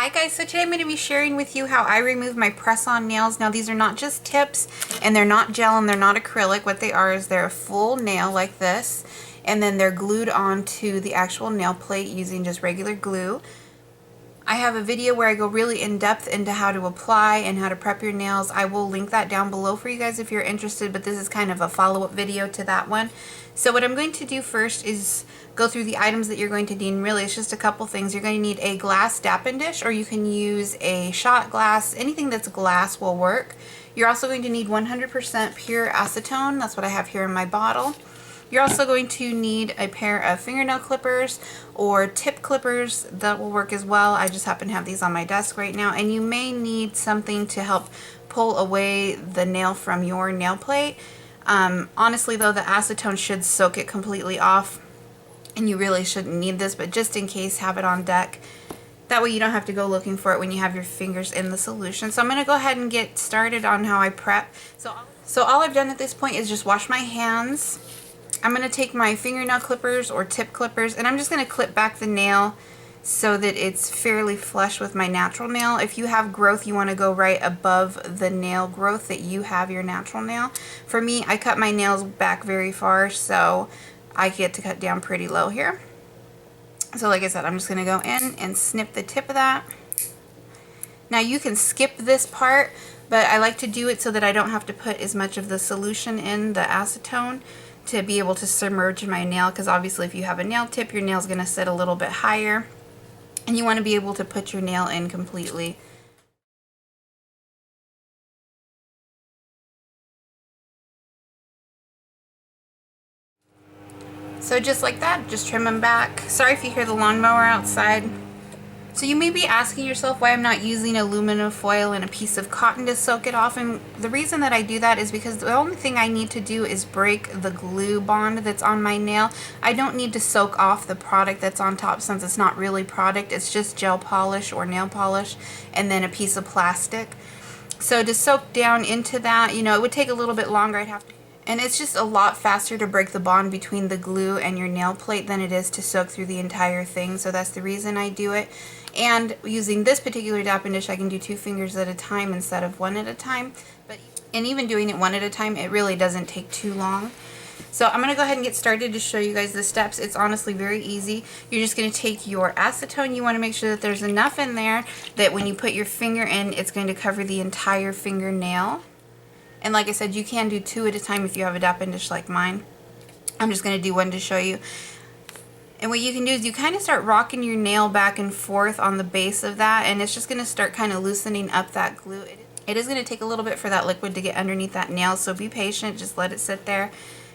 Hi guys, so today I'm going to be sharing with you how I remove my press-on nails. Now these are not just tips and they're not gel and they're not acrylic. What they are is they're a full nail like this, and then they're glued onto the actual nail plate using just regular glue. I have a video where I go really in depth into how to apply and how to prep your nails. I will link that down below for you guys if you're interested, but this is kind of a follow-up video to that one. So what I'm going to do first is go through the items that you're going to need. And really, it's just a couple things. You're going to need a glass Dappen dish, or you can use a shot glass. Anything that's glass will work. You're also going to need 100% pure acetone. That's what I have here in my bottle. You're also going to need a pair of fingernail clippers or tip clippers. That will work as well. I just happen to have these on my desk right now. And you may need something to help pull away the nail from your nail plate. Honestly though, the acetone should soak it completely off, and you really shouldn't need this, but just in case, have it on deck. That way you don't have to go looking for it when you have your fingers in the solution. So I'm going to go ahead and get started on how I prep. So all I've done at this point is just wash my hands. I'm going to take my fingernail clippers or tip clippers, and I'm just going to clip back the nail so that it's fairly flush with my natural nail. If you have growth, you want to go right above the nail growth that you have your natural nail. For me, I cut my nails back very far, so I get to cut down pretty low here. So like I said, I'm just going to go in and snip the tip of that. Now you can skip this part, but I like to do it so that I don't have to put as much of the solution in, the acetone, to be able to submerge my nail, because obviously if you have a nail tip, your nail's going to sit a little bit higher, and you want to be able to put your nail in completely. So just like that, just trim them back. Sorry if you hear the lawnmower outside. So you may be asking yourself why I'm not using aluminum foil and a piece of cotton to soak it off, and the reason that I do that is because the only thing I need to do is break the glue bond that's on my nail. I don't need to soak off the product that's on top, since it's not really product, it's just gel polish or nail polish and then a piece of plastic. So to soak down into that, you know, it would take a little bit longer. I'd have to, and it's just a lot faster to break the bond between the glue and your nail plate than it is to soak through the entire thing. So that's the reason I do it. And using this particular Dappen dish, I can do 2 fingers at a time instead of 1 at a time. And even doing it 1 at a time, it really doesn't take too long. So I'm going to go ahead and get started to show you guys the steps. It's honestly very easy. You're just going to take your acetone. You want to make sure that there's enough in there that when you put your finger in, it's going to cover the entire fingernail. And like I said, you can do 2 at a time if you have a Dappen dish like mine. I'm just going to do 1 to show you. And what you can do is you kind of start rocking your nail back and forth on the base of that, and it's just going to start kind of loosening up that glue. It is going to take a little bit for that liquid to get underneath that nail, so be patient. Just let it sit there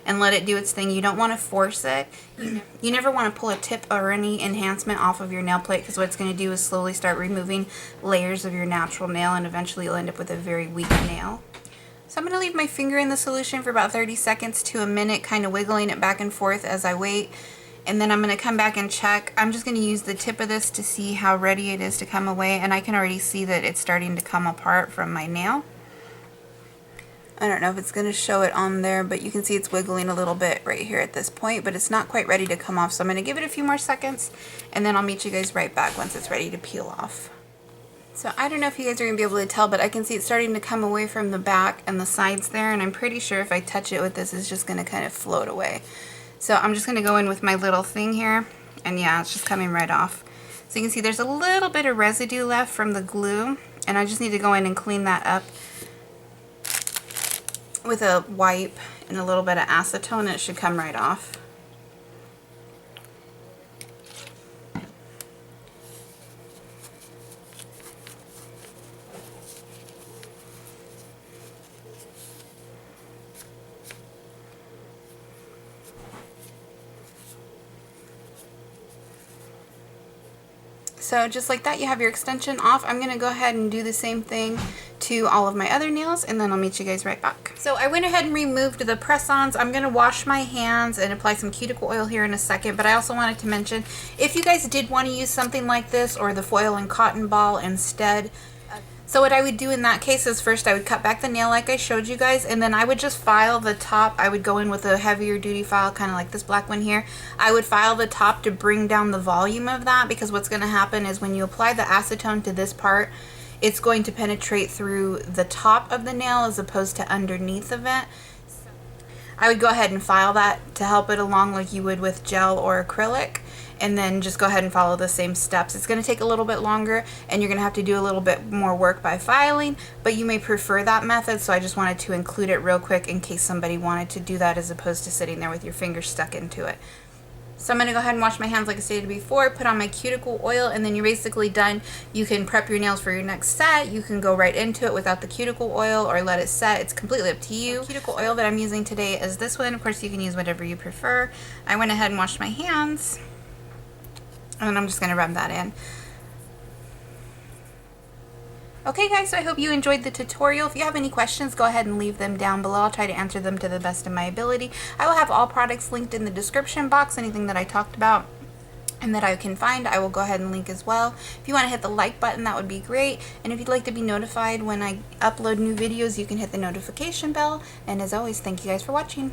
and let it do its thing. You don't want to force it. You never want to pull a tip or any enhancement off of your nail plate, because what it's going to do is slowly start removing layers of your natural nail, and eventually you'll end up with a very weak nail. So I'm going to leave my finger in the solution for about 30 seconds to a minute, kind of wiggling it back and forth as I wait. And then I'm going to come back and check. I'm just going to use the tip of this to see how ready it is to come away, and I can already see that it's starting to come apart from my nail. I don't know if it's going to show it on there, but you can see it's wiggling a little bit right here at this point, but it's not quite ready to come off. So I'm going to give it a few more seconds, and then I'll meet you guys right back once it's ready to peel off. So I don't know if you guys are going to be able to tell, but I can see it's starting to come away from the back and the sides there, and I'm pretty sure if I touch it with this, it's just going to kind of float away. So I'm just going to go in with my little thing here, and yeah, it's just coming right off. So you can see there's a little bit of residue left from the glue, and I just need to go in and clean that up with a wipe and a little bit of acetone, and it should come right off. So just like that, you have your extension off. I'm going to go ahead and do the same thing to all of my other nails, and then I'll meet you guys right back. So I went ahead and removed the press-ons. I'm going to wash my hands and apply some cuticle oil here in a second, but I also wanted to mention, if you guys did want to use something like this or the foil and cotton ball instead, So what I would do in that case is first I would cut back the nail like I showed you guys, and then I would just file the top. I would go in with a heavier duty file, kind of like this black one here. I would file the top to bring down the volume of that, because what's going to happen is when you apply the acetone to this part, it's going to penetrate through the top of the nail as opposed to underneath of it. I would go ahead and file that to help it along like you would with gel or acrylic, and then just go ahead and follow the same steps. It's going to take a little bit longer and you're going to have to do a little bit more work by filing, but you may prefer that method, so I just wanted to include it real quick in case somebody wanted to do that as opposed to sitting there with your fingers stuck into it. So I'm going to go ahead and wash my hands like I stated before, put on my cuticle oil, and then you're basically done. You can prep your nails for your next set. You can go right into it without the cuticle oil or let it set. It's completely up to you. The cuticle oil that I'm using today is this one. Of course, you can use whatever you prefer. I went ahead and washed my hands, and then I'm just going to rub that in. Okay guys, so I hope you enjoyed the tutorial. If you have any questions, go ahead and leave them down below. I'll try to answer them to the best of my ability. I will have all products linked in the description box. Anything that I talked about and that I can find, I will go ahead and link as well. If you want to hit the like button, that would be great. And if you'd like to be notified when I upload new videos, you can hit the notification bell. And as always, thank you guys for watching.